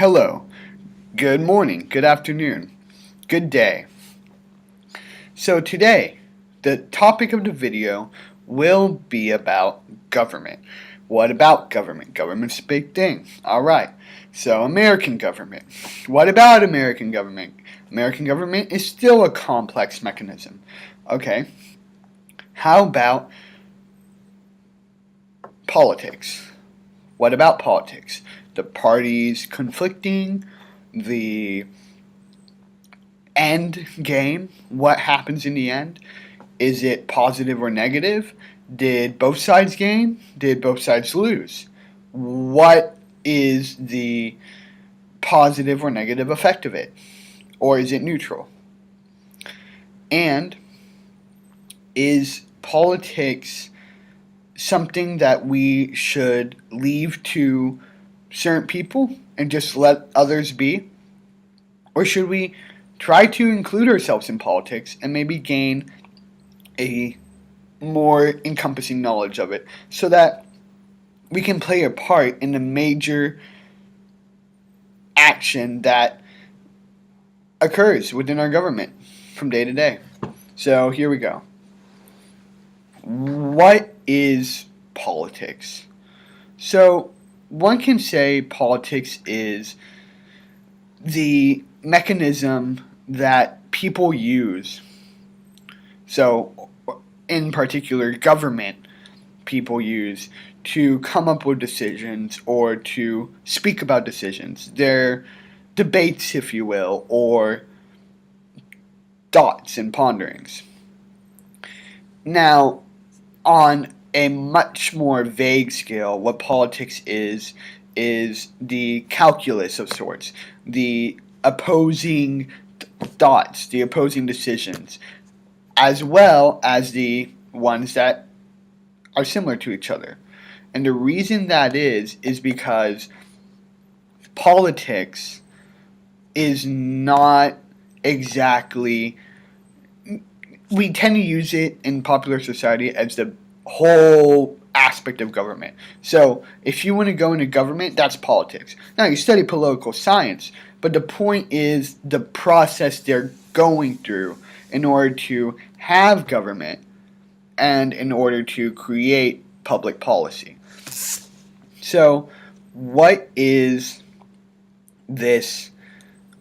Hello, good morning, good afternoon, good day. So today, the topic of the video will be about government. What about government? Government's a big thing. Alright, so American government. What about American government? American government is still a complex mechanism. Okay, how about politics? What about politics? The parties conflicting, the end game, what happens in the end? Is it positive or negative? Did both sides gain? Did both sides lose? What is the positive or negative effect of it? Or is it neutral? And is politics something that we should leave to certain people and just let others be? Or should we try to include ourselves in politics and maybe gain a more encompassing knowledge of it so that we can play a part in the major action that occurs within our government from day to day? So here we go. What is politics? So one can say politics is the mechanism that people use. So in particular, government people use to come up with decisions or to speak about decisions. They're debates, if you will, or thoughts and ponderings. Now, on a much more vague scale, what politics is the calculus of sorts, the opposing thoughts, the opposing decisions, as well as the ones that are similar to each other. And the reason that is because politics is not exactly, we tend to use it in popular society as the whole aspect of government. So if you want to go into government, that's politics. Now you study political science, but the point is the process they're going through in order to have government and in order to create public policy. So what is this?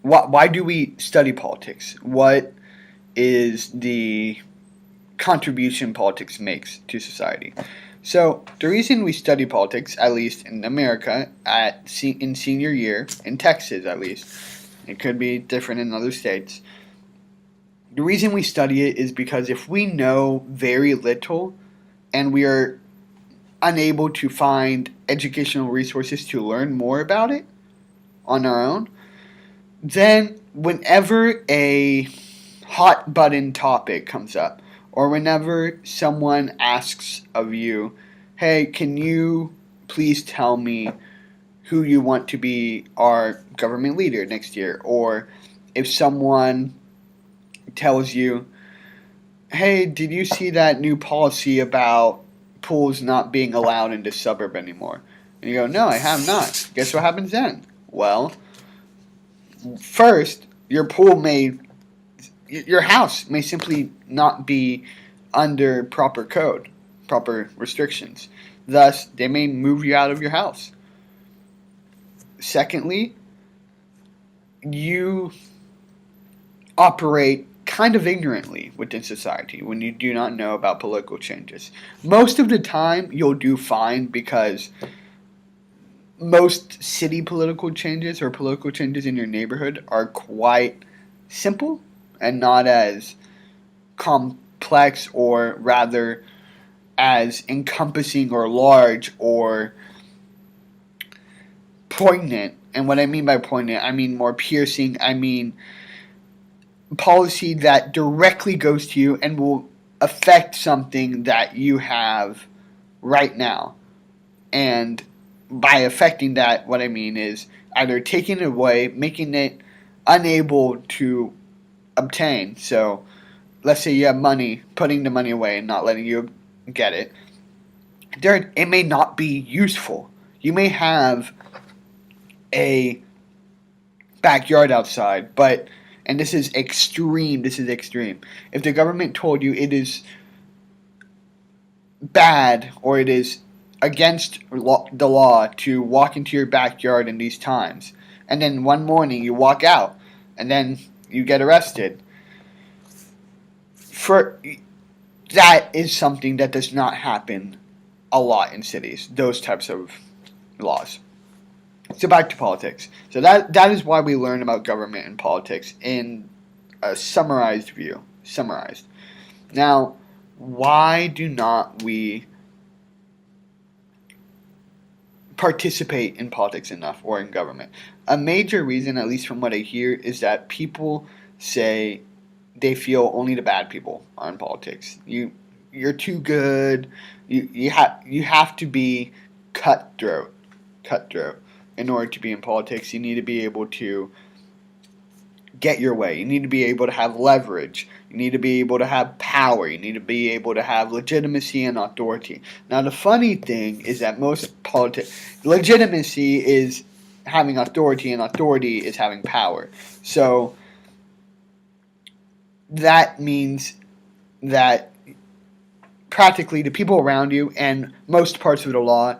Why do we study politics? What is the contribution politics makes to society? So the reason we study politics, at least in America, in senior year, in Texas at least, it could be different in other states. The reason we study it is because if we know very little and we are unable to find educational resources to learn more about it on our own, then whenever a hot button topic comes up, or whenever someone asks of you, hey, can you please tell me who you want to be our government leader next year? Or if someone tells you, hey, did you see that new policy about pools not being allowed in this suburb anymore? And you go, no, I have not. Guess what happens then? Well, first, your house may simply not be under proper code, proper restrictions. Thus, they may move you out of your house. Secondly, you operate kind of ignorantly within society when you do not know about political changes. Most of the time, you'll do fine because most city political changes or political changes in your neighborhood are quite simple and not as complex, or rather as encompassing or large or poignant. And what I mean by poignant, I mean more piercing. I mean policy that directly goes to you and will affect something that you have right now. And by affecting that, what I mean is either taking it away, making it unable to obtain. So let's say you have money, putting the money away and not letting you get it. It may not be useful. You may have a backyard outside, but and this is extreme. This is extreme. If the government told you it is bad or it is against the law to walk into your backyard in these times, and then one morning you walk out, and then you get arrested, for that is something that does not happen a lot in cities. Those types of laws. So back to politics. So that is why we learn about government and politics in a summarized view. Summarized. Now, why do not we participate in politics enough or in government? A major reason, at least from what I hear, is that people say they feel only the bad people are in politics. You're too good. You have to be cutthroat in order to be in politics. You need to be able to get your way. You need to be able to have leverage. You need to be able to have power. You need to be able to have legitimacy and authority. Now, the funny thing is that most legitimacy is having authority, and authority is having power. So that means that practically the people around you and most parts of the law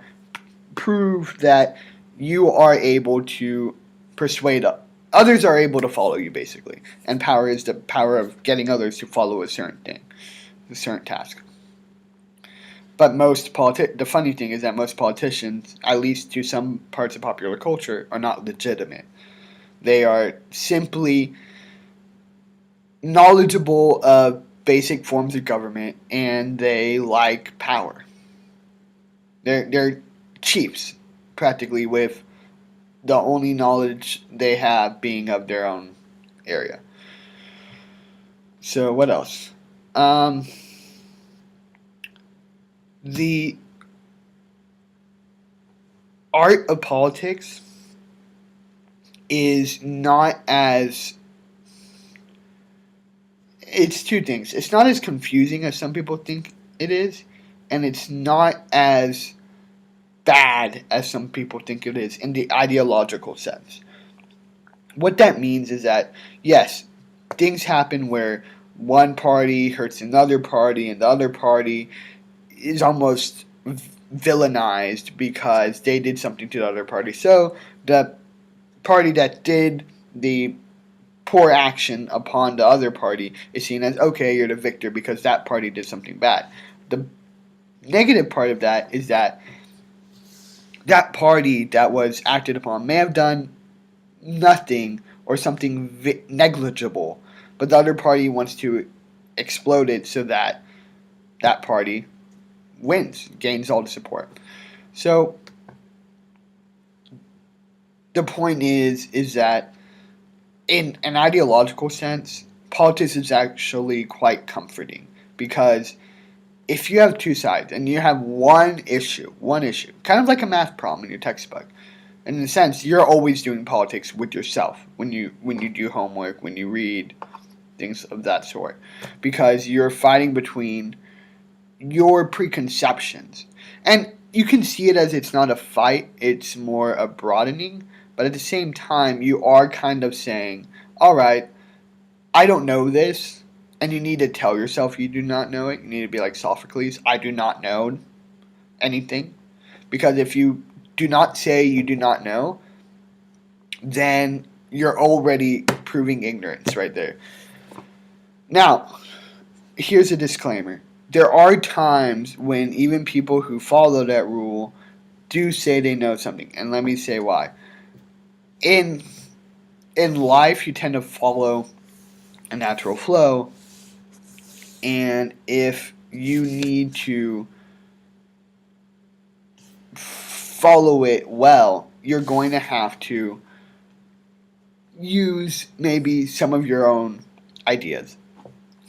prove that you are able to persuade others are able to follow you, basically. And power is the power of getting others to follow a certain thing, a certain task. But the funny thing is that most politicians, at least to some parts of popular culture, are not legitimate. They are simply knowledgeable of basic forms of government, and they like power. They're chiefs, practically, with the only knowledge they have being of their own area. So what else? The art of politics is not as... It's two things. It's not as confusing as some people think it is, and it's not as bad as some people think it is in the ideological sense. What that means is that, yes, things happen where one party hurts another party, and the other party is almost villainized because they did something to the other party. So the party that did the poor action upon the other party is seen as, okay, you're the victor because that party did something bad. The negative part of that is that that party that was acted upon may have done nothing or something negligible, but the other party wants to explode it so that that party wins, gains all the support. So the point is that in an ideological sense, politics is actually quite comforting, because if you have two sides and you have one issue, kind of like a math problem in your textbook, and in a sense, you're always doing politics with yourself when you do homework, when you read, things of that sort, because you're fighting between your preconceptions. And you can see it as it's not a fight, it's more a broadening, but at the same time, you are kind of saying, all right, I don't know this, and you need to tell yourself you do not know it. You need to be like Sophocles, I do not know anything. Because if you do not say you do not know, then you're already proving ignorance right there. Now, here's a disclaimer. There are times when even people who follow that rule do say they know something, and let me say why. In life, you tend to follow a natural flow, and if you need to follow it well, you're going to have to use maybe some of your own ideas.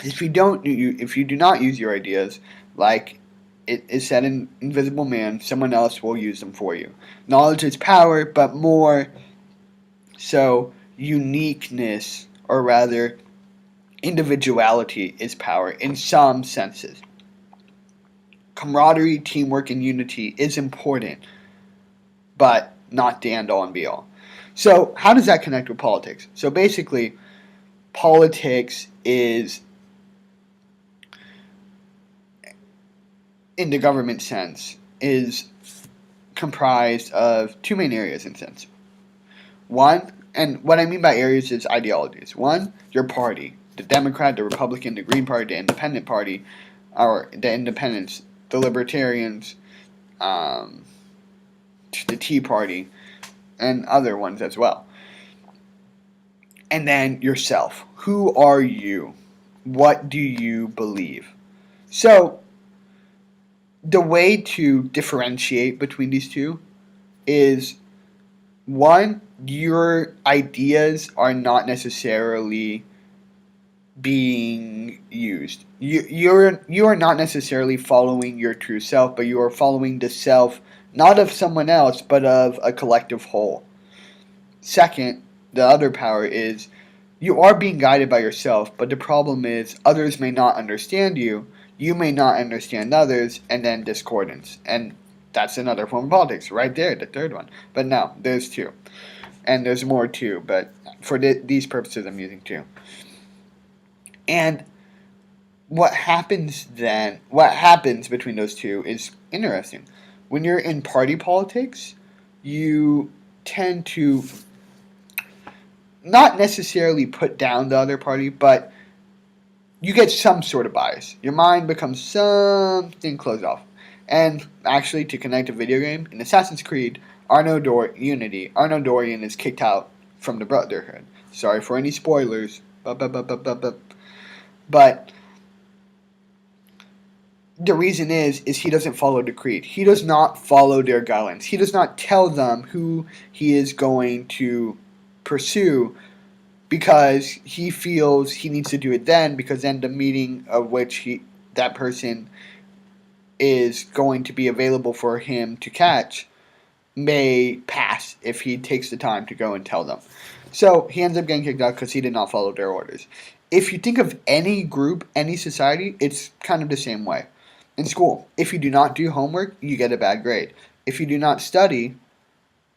If you do not use your ideas, like it is said in Invisible Man, someone else will use them for you. Knowledge is power, but more so uniqueness, or rather individuality, is power in some senses. Camaraderie, teamwork, and unity is important, but not the end all and be all. So how does that connect with politics? So basically, politics is, in the government sense, is comprised of two main areas in sense. One, and what I mean by areas is ideologies. One, your party, the Democrat, the Republican, the Green Party, the Independent Party, or the Independents, the Libertarians, um, the Tea Party, and other ones as well. And then yourself. Who are you? What do you believe? So, the way to differentiate between these two is, one, your ideas are not necessarily being used. You are not necessarily following your true self, but you are following the self not of someone else, but of a collective whole. Second, the other power is you are being guided by yourself, but the problem is others may not understand you, you may not understand others, and then discordance. And that's another form of politics, right there, the third one. But no, there's two. And there's more too, but for these purposes, I'm using two. And what happens between those two is interesting. When you're in party politics, you tend to not necessarily put down the other party, but you get some sort of bias. Your mind becomes something closed off. And actually, to connect a video game, in Assassin's Creed, Arno Dorian is kicked out from the Brotherhood. Sorry for any spoilers. But the reason is he doesn't follow the creed. He does not follow their guidelines. He does not tell them who he is going to pursue because he feels he needs to do it then, because then the meeting of which that person is going to be available for him to catch may pass if he takes the time to go and tell them. So he ends up getting kicked out because he did not follow their orders. If you think of any group, any society, it's kind of the same way. In school, if you do not do homework, you get a bad grade. If you do not study,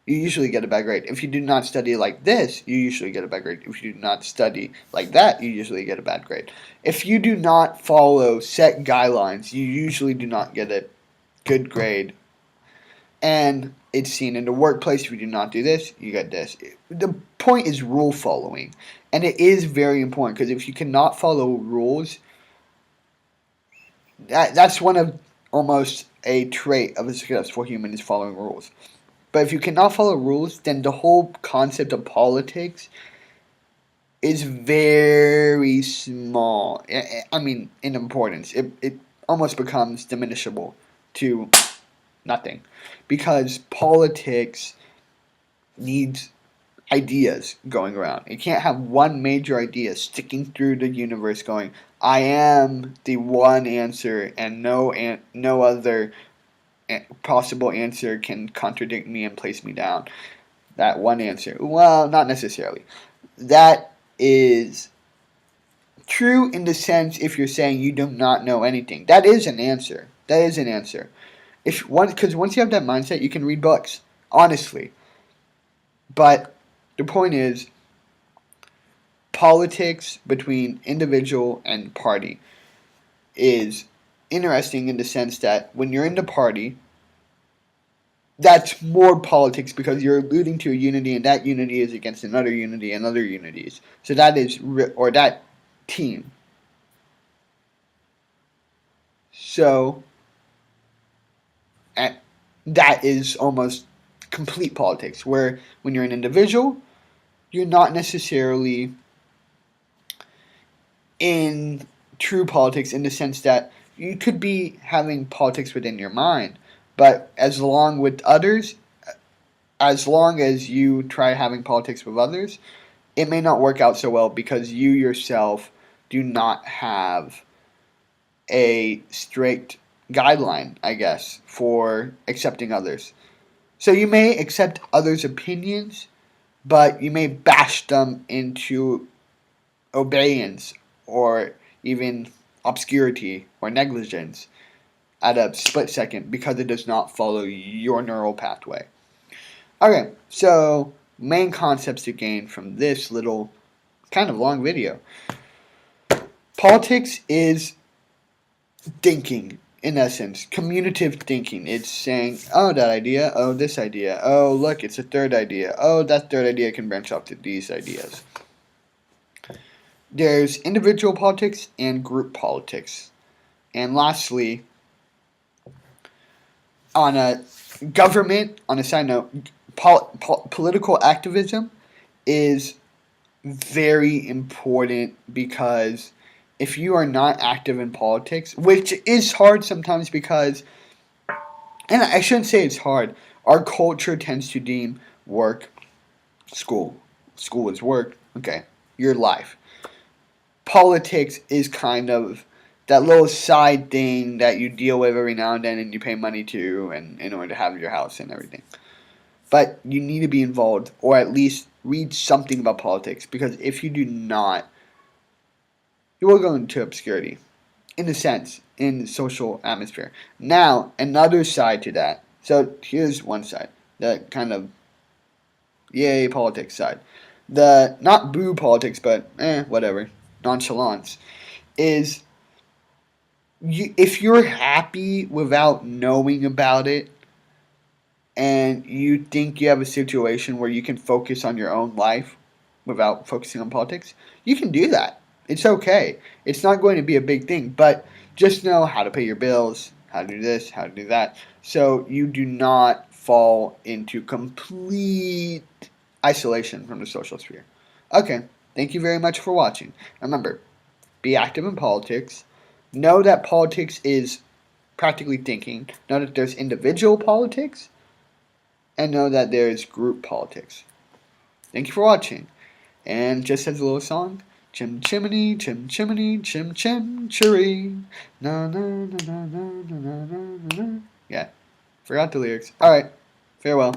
you usually get a bad grade. If you do not study like this, you usually get a bad grade. If you do not study like that, you usually get a bad grade. If you do not follow set guidelines, you usually do not get a good grade. And it's seen in the workplace. If you do not do this, you get this. The point is rule following. And it is very important, because if you cannot follow rules, that's one of almost a trait of a successful human, is following rules. But if you cannot follow rules, then the whole concept of politics is very small. I mean, in importance. It almost becomes diminishable to nothing. Because politics needs ideas going around. It can't have one major idea sticking through the universe going, I am the one answer and no other possible answer can contradict me and place me down. That one answer. Well, not necessarily. That is true in the sense if you're saying you do not know anything. That is an answer. Because once you have that mindset, you can read books, honestly. But the point is, politics between individual and party is interesting in the sense that when you're in the party, that's more politics because you're alluding to a unity, and that unity is against another unity and other unities. So that is, or that team. So that is almost complete politics, where when you're an individual, you're not necessarily in true politics in the sense that you could be having politics within your mind, but as long as you try having politics with others, it may not work out so well because you yourself do not have a strict guideline, I guess, for accepting others. So you may accept others' opinions, but you may bash them into obedience or even obscurity or negligence at a split second because it does not follow your neural pathway. Okay, so main concepts to gain from this little kind of long video. Politics is thinking, in essence, communicative thinking. It's saying, oh, that idea, oh, this idea, oh, look, it's a third idea, oh, that third idea can branch off to these ideas. There's individual politics and group politics. And lastly, on a government, on a side note, political activism is very important, because if you are not active in politics, which is hard sometimes because, and I shouldn't say it's hard, our culture tends to deem work, school is work, okay, your life. Politics is kind of that little side thing that you deal with every now and then and you pay money to, and in order to have your house and everything. But you need to be involved, or at least read something about politics, because if you do not, you will go into obscurity, in a sense, in the social atmosphere. Now, another side to that. So here's one side, the kind of yay politics side. The not boo politics, but whatever, nonchalance, is if you're happy without knowing about it, and you think you have a situation where you can focus on your own life without focusing on politics, you can do that. It's okay. It's not going to be a big thing, but just know how to pay your bills, how to do this, how to do that, so you do not fall into complete isolation from the social sphere. Okay, thank you very much for watching. Remember, be active in politics. Know that politics is practically thinking. Know that there's individual politics, and know that there's group politics. Thank you for watching. And just as a little song, chim chimney, chim chimney, chim chim chiree. Na na na na na na na na. Yeah, forgot the lyrics. Alright, farewell.